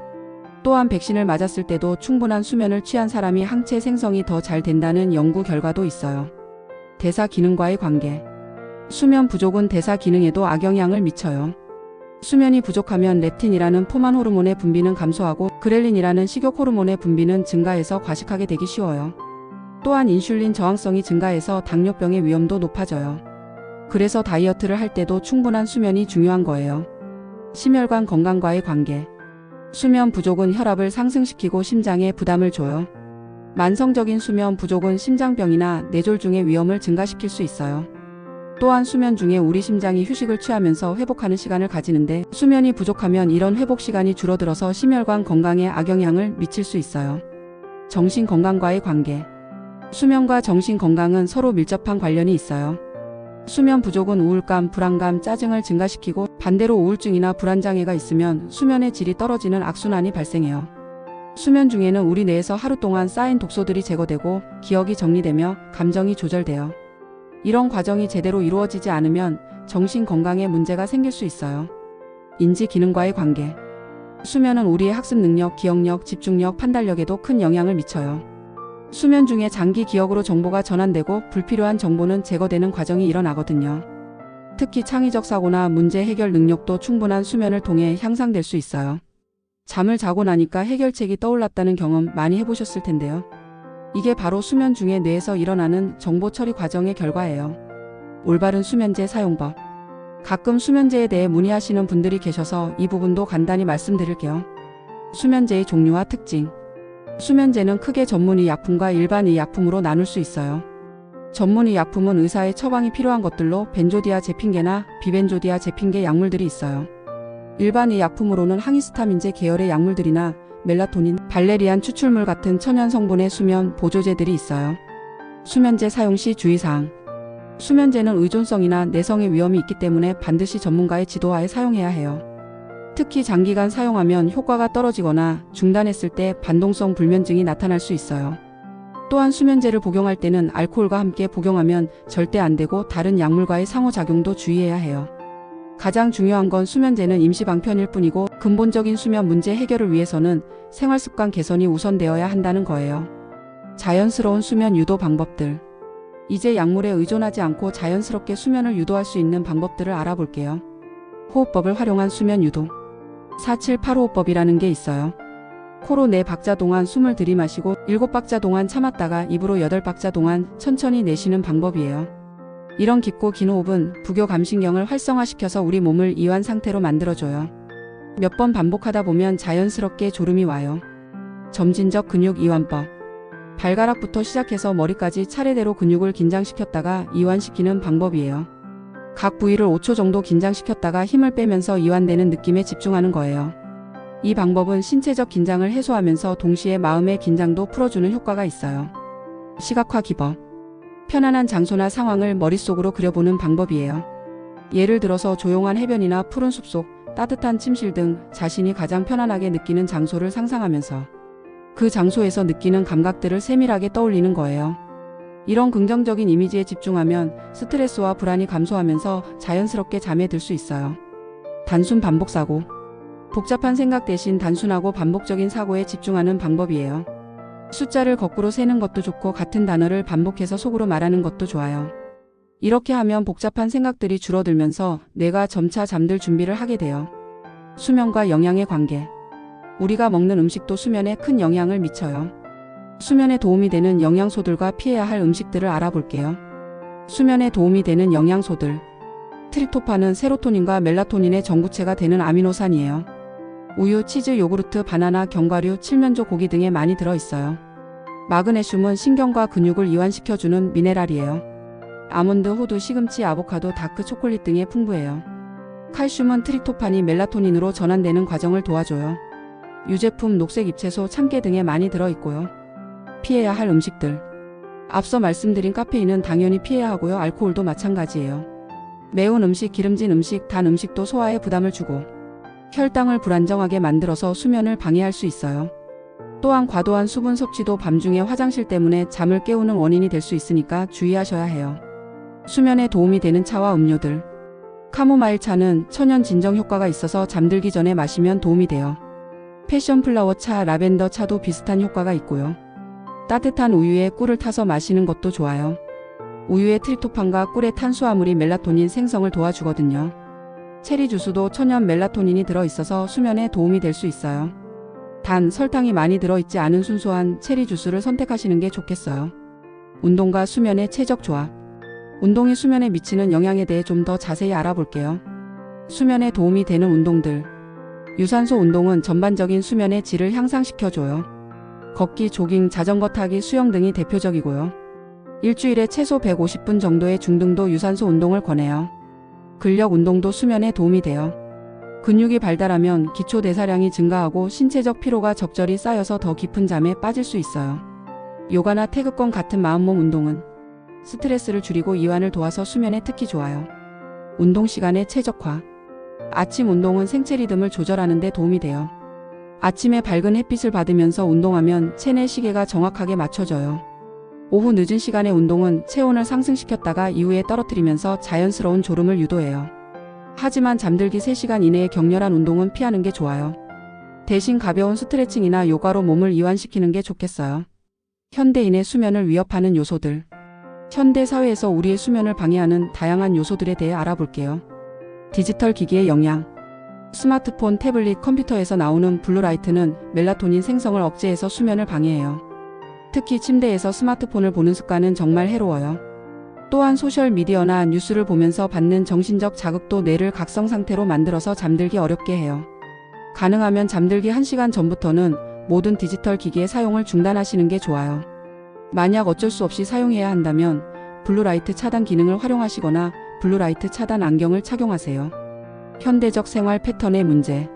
또한 백신을 맞았을 때도 충분한 수면을 취한 사람이 항체 생성이 더 잘 된다는 연구 결과도 있어요. 대사 기능과의 관계. 수면 부족은 대사 기능에도 악영향을 미쳐요. 수면이 부족하면 렙틴이라는 포만 호르몬의 분비는 감소하고 그렐린이라는 식욕 호르몬의 분비는 증가해서 과식하게 되기 쉬워요. 또한 인슐린 저항성이 증가해서 당뇨병의 위험도 높아져요. 그래서 다이어트를 할 때도 충분한 수면이 중요한 거예요. 심혈관 건강과의 관계. 수면 부족은 혈압을 상승시키고 심장에 부담을 줘요. 만성적인 수면 부족은 심장병이나 뇌졸중의 위험을 증가시킬 수 있어요. 또한 수면 중에 우리 심장이 휴식을 취하면서 회복하는 시간을 가지는데 수면이 부족하면 이런 회복 시간이 줄어들어서 심혈관 건강에 악영향을 미칠 수 있어요. 정신 건강과의 관계. 수면과 정신 건강은 서로 밀접한 관련이 있어요. 수면 부족은 우울감, 불안감, 짜증을 증가시키고 반대로 우울증이나 불안장애가 있으면 수면의 질이 떨어지는 악순환이 발생해요. 수면 중에는 우리 뇌에서 하루 동안 쌓인 독소들이 제거되고 기억이 정리되며 감정이 조절돼요. 이런 과정이 제대로 이루어지지 않으면 정신 건강에 문제가 생길 수 있어요. 인지 기능과의 관계. 수면은 우리의 학습 능력, 기억력, 집중력, 판단력에도 큰 영향을 미쳐요. 수면 중에 장기 기억으로 정보가 전환되고 불필요한 정보는 제거되는 과정이 일어나거든요. 특히 창의적 사고나 문제 해결 능력도 충분한 수면을 통해 향상될 수 있어요. 잠을 자고 나니까 해결책이 떠올랐다는 경험 많이 해보셨을 텐데요. 이게 바로 수면 중에 뇌에서 일어나는 정보 처리 과정의 결과예요. 올바른 수면제 사용법. 가끔 수면제에 대해 문의하시는 분들이 계셔서 이 부분도 간단히 말씀드릴게요. 수면제의 종류와 특징. 수면제는 크게 전문의약품과 일반의약품으로 나눌 수 있어요. 전문의약품은 의사의 처방이 필요한 것들로 벤조디아제핀계나 비벤조디아제핀계 약물들이 있어요. 일반의약품으로는 항히스타민제 계열의 약물들이나 멜라토닌, 발레리안 추출물 같은 천연 성분의 수면 보조제들이 있어요. 수면제 사용 시 주의사항. 수면제는 의존성이나 내성의 위험이 있기 때문에 반드시 전문가의 지도하에 사용해야 해요. 특히 장기간 사용하면 효과가 떨어지거나 중단했을 때 반동성 불면증이 나타날 수 있어요. 또한 수면제를 복용할 때는 알코올과 함께 복용하면 절대 안 되고 다른 약물과의 상호작용도 주의해야 해요. 가장 중요한 건 수면제는 임시 방편일 뿐이고 근본적인 수면 문제 해결을 위해서는 생활습관 개선이 우선되어야 한다는 거예요. 자연스러운 수면 유도 방법들. 이제 약물에 의존하지 않고 자연스럽게 수면을 유도할 수 있는 방법들을 알아볼게요. 호흡법을 활용한 수면 유도. 4-7-8호흡법이라는 게 있어요. 코로 4박자 동안 숨을 들이마시고 7박자 동안 참았다가 입으로 8박자 동안 천천히 내쉬는 방법이에요. 이런 깊고 긴 호흡은 부교감신경을 활성화시켜서 우리 몸을 이완 상태로 만들어줘요. 몇 번 반복하다 보면 자연스럽게 졸음이 와요. 점진적 근육 이완법. 발가락부터 시작해서 머리까지 차례대로 근육을 긴장시켰다가 이완시키는 방법이에요. 각 부위를 5초 정도 긴장시켰다가 힘을 빼면서 이완되는 느낌에 집중하는 거예요. 이 방법은 신체적 긴장을 해소하면서 동시에 마음의 긴장도 풀어주는 효과가 있어요. 시각화 기법. 편안한 장소나 상황을 머릿속으로 그려보는 방법이에요. 예를 들어서 조용한 해변이나 푸른 숲속, 따뜻한 침실 등 자신이 가장 편안하게 느끼는 장소를 상상하면서 그 장소에서 느끼는 감각들을 세밀하게 떠올리는 거예요. 이런 긍정적인 이미지에 집중하면 스트레스와 불안이 감소하면서 자연스럽게 잠에 들 수 있어요. 단순 반복 사고. 복잡한 생각 대신 단순하고 반복적인 사고에 집중하는 방법이에요. 숫자를 거꾸로 세는 것도 좋고 같은 단어를 반복해서 속으로 말하는 것도 좋아요. 이렇게 하면 복잡한 생각들이 줄어들면서 뇌가 점차 잠들 준비를 하게 돼요. 수면과 영양의 관계. 우리가 먹는 음식도 수면에 큰 영향을 미쳐요. 수면에 도움이 되는 영양소들과 피해야 할 음식들을 알아볼게요. 수면에 도움이 되는 영양소들. 트립토판은 세로토닌과 멜라토닌의 전구체가 되는 아미노산이에요. 우유, 치즈, 요구르트, 바나나, 견과류, 칠면조, 고기 등에 많이 들어있어요. 마그네슘은 신경과 근육을 이완시켜주는 미네랄이에요. 아몬드, 호두, 시금치, 아보카도, 다크 초콜릿 등에 풍부해요. 칼슘은 트립토판이 멜라토닌으로 전환되는 과정을 도와줘요. 유제품, 녹색 잎채소, 참깨 등에 많이 들어있고요. 피해야 할 음식들. 앞서 말씀드린 카페인은 당연히 피해야 하고요. 알코올도 마찬가지예요. 매운 음식, 기름진 음식, 단 음식도 소화에 부담을 주고 혈당을 불안정하게 만들어서 수면을 방해할 수 있어요. 또한 과도한 수분 섭취도 밤중에 화장실 때문에 잠을 깨우는 원인이 될 수 있으니까 주의하셔야 해요. 수면에 도움이 되는 차와 음료들. 카모마일 차는 천연 진정 효과가 있어서 잠들기 전에 마시면 도움이 돼요. 패션플라워 차, 라벤더 차도 비슷한 효과가 있고요. 따뜻한 우유에 꿀을 타서 마시는 것도 좋아요. 우유의 트립토판과 꿀의 탄수화물이 멜라토닌 생성을 도와주거든요. 체리 주스도 천연 멜라토닌이 들어있어서 수면에 도움이 될 수 있어요. 단, 설탕이 많이 들어있지 않은 순수한 체리 주스를 선택하시는 게 좋겠어요. 운동과 수면의 최적 조합. 운동이 수면에 미치는 영향에 대해 좀 더 자세히 알아볼게요. 수면에 도움이 되는 운동들. 유산소 운동은 전반적인 수면의 질을 향상시켜줘요. 걷기, 조깅, 자전거 타기, 수영 등이 대표적이고요. 일주일에 최소 150분 정도의 중등도 유산소 운동을 권해요. 근력 운동도 수면에 도움이 돼요. 근육이 발달하면 기초 대사량이 증가하고 신체적 피로가 적절히 쌓여서 더 깊은 잠에 빠질 수 있어요. 요가나 태극권 같은 마음몸 운동은 스트레스를 줄이고 이완을 도와서 수면에 특히 좋아요. 운동 시간의 최적화. 아침 운동은 생체 리듬을 조절하는 데 도움이 돼요. 아침에 밝은 햇빛을 받으면서 운동하면 체내 시계가 정확하게 맞춰져요. 오후 늦은 시간의 운동은 체온을 상승시켰다가 이후에 떨어뜨리면서 자연스러운 졸음을 유도해요. 하지만 잠들기 3시간 이내의 격렬한 운동은 피하는 게 좋아요. 대신 가벼운 스트레칭이나 요가로 몸을 이완시키는 게 좋겠어요. 현대인의 수면을 위협하는 요소들. 현대 사회에서 우리의 수면을 방해하는 다양한 요소들에 대해 알아볼게요. 디지털 기기의 영향. 스마트폰, 태블릿, 컴퓨터에서 나오는 블루라이트는 멜라토닌 생성을 억제해서 수면을 방해해요. 특히 침대에서 스마트폰을 보는 습관은 정말 해로워요. 또한 소셜미디어나 뉴스를 보면서 받는 정신적 자극도 뇌를 각성 상태로 만들어서 잠들기 어렵게 해요. 가능하면 잠들기 1시간 전부터는 모든 디지털 기기의 사용을 중단하시는 게 좋아요. 만약 어쩔 수 없이 사용해야 한다면 블루라이트 차단 기능을 활용하시거나 블루라이트 차단 안경을 착용하세요. 현대적 생활 패턴의 문제.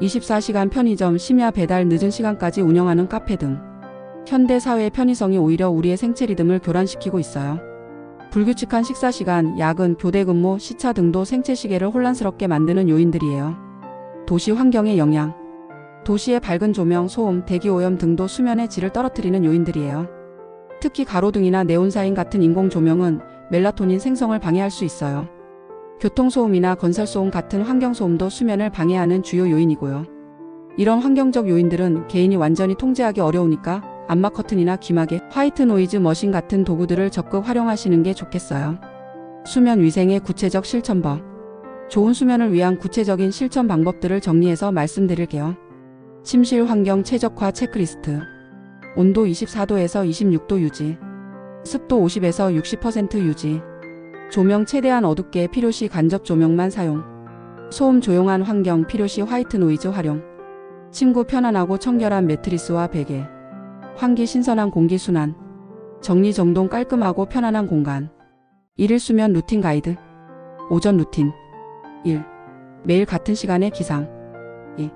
24시간 편의점, 심야 배달, 늦은 시간까지 운영하는 카페 등 현대 사회의 편의성이 오히려 우리의 생체 리듬을 교란시키고 있어요. 불규칙한 식사 시간, 야근, 교대 근무, 시차 등도 생체 시계를 혼란스럽게 만드는 요인들이에요. 도시 환경의 영향. 도시의 밝은 조명, 소음, 대기 오염 등도 수면의 질을 떨어뜨리는 요인들이에요. 특히 가로등이나 네온사인 같은 인공 조명은 멜라토닌 생성을 방해할 수 있어요. 교통소음이나 건설소음 같은 환경소음도 수면을 방해하는 주요 요인이고요. 이런 환경적 요인들은 개인이 완전히 통제하기 어려우니까 암막 커튼이나 귀마개, 화이트 노이즈 머신 같은 도구들을 적극 활용하시는 게 좋겠어요. 수면 위생의 구체적 실천법. 좋은 수면을 위한 구체적인 실천 방법들을 정리해서 말씀드릴게요. 침실 환경 최적화 체크리스트. 온도 24도에서 26도 유지. 습도 50에서 60% 유지. 조명 최대한 어둡게, 필요시 간접 조명만 사용. 소음 조용한 환경, 필요시 화이트 노이즈 활용. 침구 편안하고 청결한 매트리스와 베개. 환기 신선한 공기 순환. 정리정돈 깔끔하고 편안한 공간. 일일 수면 루틴 가이드. 오전 루틴. 1. 매일 같은 시간에 기상. 2.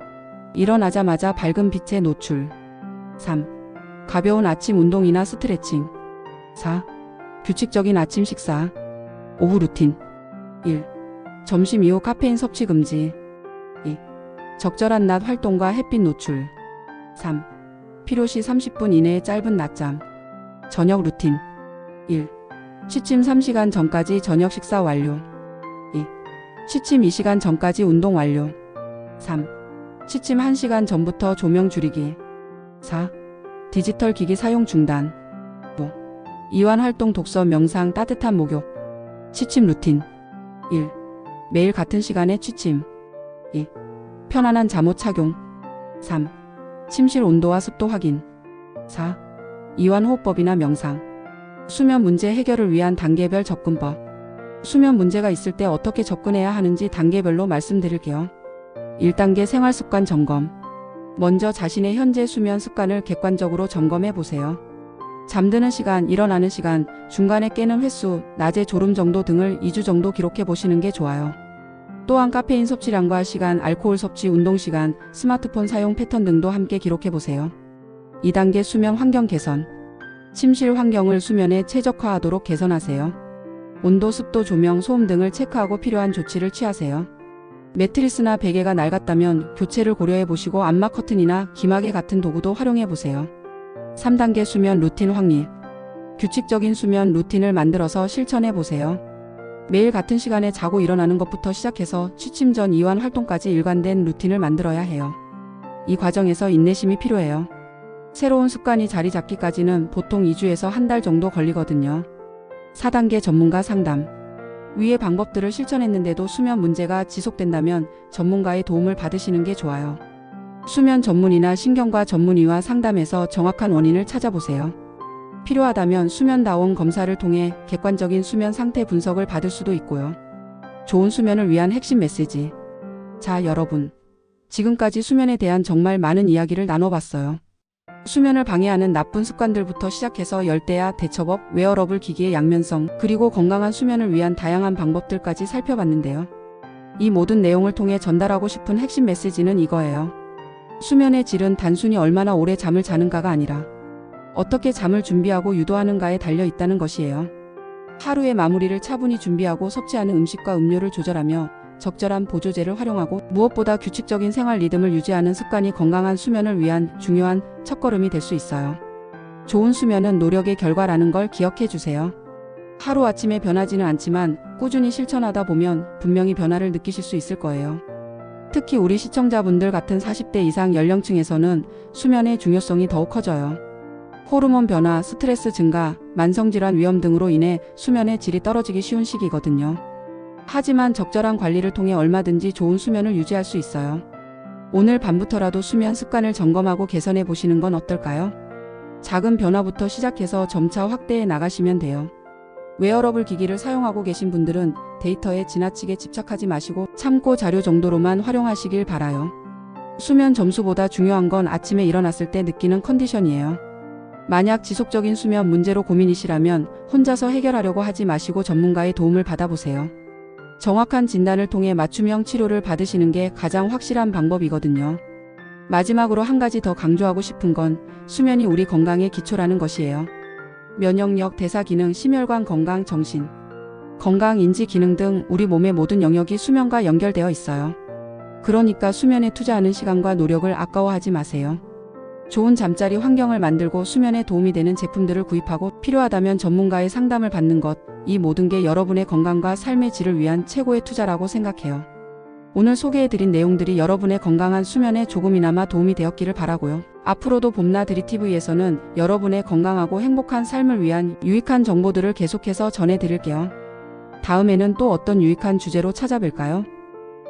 일어나자마자 밝은 빛에 노출. 3. 가벼운 아침 운동이나 스트레칭. 4. 규칙적인 아침 식사. 오후 루틴. 1. 점심 이후 카페인 섭취 금지. 2. 적절한 낮 활동과 햇빛 노출. 3. 필요시 30분 이내의 짧은 낮잠. 저녁 루틴. 1. 취침 3시간 전까지 저녁 식사 완료. 2. 취침 2시간 전까지 운동 완료. 3. 취침 1시간 전부터 조명 줄이기. 4. 디지털 기기 사용 중단. 5. 이완 활동, 독서, 명상, 따뜻한 목욕. 취침 루틴. 1. 매일 같은 시간에 취침. 2. 편안한 잠옷 착용. 3. 침실 온도와 습도 확인. 4. 이완 호흡법이나 명상. 수면 문제 해결을 위한 단계별 접근법. 수면 문제가 있을 때 어떻게 접근해야 하는지 단계별로 말씀드릴게요. 1단계 생활 습관 점검. 먼저 자신의 현재 수면 습관을 객관적으로 점검해 보세요. 잠드는 시간, 일어나는 시간, 중간에 깨는 횟수, 낮에 졸음 정도 등을 2주 정도 기록해 보시는 게 좋아요. 또한 카페인 섭취량과 시간, 알코올 섭취, 운동 시간, 스마트폰 사용 패턴 등도 함께 기록해 보세요. 2단계 수면 환경 개선. 침실 환경을 수면에 최적화하도록 개선하세요. 온도, 습도, 조명, 소음 등을 체크하고 필요한 조치를 취하세요. 매트리스나 베개가 낡았다면 교체를 고려해 보시고 암막 커튼이나 귀마개 같은 도구도 활용해 보세요. 3단계 수면 루틴 확립. 규칙적인 수면 루틴을 만들어서 실천해 보세요. 매일 같은 시간에 자고 일어나는 것부터 시작해서 취침 전 이완 활동까지 일관된 루틴을 만들어야 해요. 이 과정에서 인내심이 필요해요. 새로운 습관이 자리 잡기까지는 보통 2주에서 한 달 정도 걸리거든요. 4단계 전문가 상담. 위의 방법들을 실천했는데도 수면 문제가 지속된다면 전문가의 도움을 받으시는 게 좋아요. 수면 전문의나 신경과 전문의와 상담해서 정확한 원인을 찾아보세요. 필요하다면 수면다원 검사를 통해 객관적인 수면 상태 분석을 받을 수도 있고요. 좋은 수면을 위한 핵심 메시지. 자, 여러분. 지금까지 수면에 대한 정말 많은 이야기를 나눠봤어요. 수면을 방해하는 나쁜 습관들부터 시작해서 열대야, 대처법, 웨어러블 기기의 양면성, 그리고 건강한 수면을 위한 다양한 방법들까지 살펴봤는데요. 이 모든 내용을 통해 전달하고 싶은 핵심 메시지는 이거예요. 수면의 질은 단순히 얼마나 오래 잠을 자는가가 아니라 어떻게 잠을 준비하고 유도하는가에 달려 있다는 것이에요. 하루의 마무리를 차분히 준비하고 섭취하는 음식과 음료를 조절하며 적절한 보조제를 활용하고 무엇보다 규칙적인 생활 리듬을 유지하는 습관이 건강한 수면을 위한 중요한 첫걸음이 될 수 있어요. 좋은 수면은 노력의 결과라는 걸 기억해 주세요. 하루아침에 변하지는 않지만 꾸준히 실천하다 보면 분명히 변화를 느끼실 수 있을 거예요. 특히 우리 시청자분들 같은 40대 이상 연령층에서는 수면의 중요성이 더욱 커져요. 호르몬 변화, 스트레스 증가, 만성질환 위험 등으로 인해 수면의 질이 떨어지기 쉬운 시기거든요. 하지만 적절한 관리를 통해 얼마든지 좋은 수면을 유지할 수 있어요. 오늘 밤부터라도 수면 습관을 점검하고 개선해 보시는 건 어떨까요? 작은 변화부터 시작해서 점차 확대해 나가시면 돼요. 웨어러블 기기를 사용하고 계신 분들은 데이터에 지나치게 집착하지 마시고 참고 자료 정도로만 활용하시길 바라요. 수면 점수보다 중요한 건 아침에 일어났을 때 느끼는 컨디션이에요. 만약 지속적인 수면 문제로 고민이시라면 혼자서 해결하려고 하지 마시고 전문가의 도움을 받아보세요. 정확한 진단을 통해 맞춤형 치료를 받으시는 게 가장 확실한 방법이거든요. 마지막으로 한 가지 더 강조하고 싶은 건 수면이 우리 건강의 기초라는 것이에요. 면역력, 대사 기능, 심혈관 건강, 정신 건강, 인지 기능 등 우리 몸의 모든 영역이 수면과 연결되어 있어요. 그러니까 수면에 투자하는 시간과 노력을 아까워하지 마세요. 좋은 잠자리 환경을 만들고 수면에 도움이 되는 제품들을 구입하고 필요하다면 전문가의 상담을 받는 것, 이 모든 게 여러분의 건강과 삶의 질을 위한 최고의 투자라고 생각해요. 오늘 소개해드린 내용들이 여러분의 건강한 수면에 조금이나마 도움이 되었기를 바라고요. 앞으로도 봄나들이TV에서는 여러분의 건강하고 행복한 삶을 위한 유익한 정보들을 계속해서 전해드릴게요. 다음에는 또 어떤 유익한 주제로 찾아뵐까요?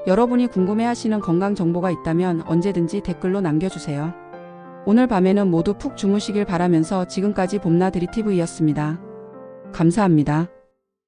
여러분이 궁금해하시는 건강 정보가 있다면 언제든지 댓글로 남겨주세요. 오늘 밤에는 모두 푹 주무시길 바라면서 지금까지 봄나들이TV였습니다. 감사합니다.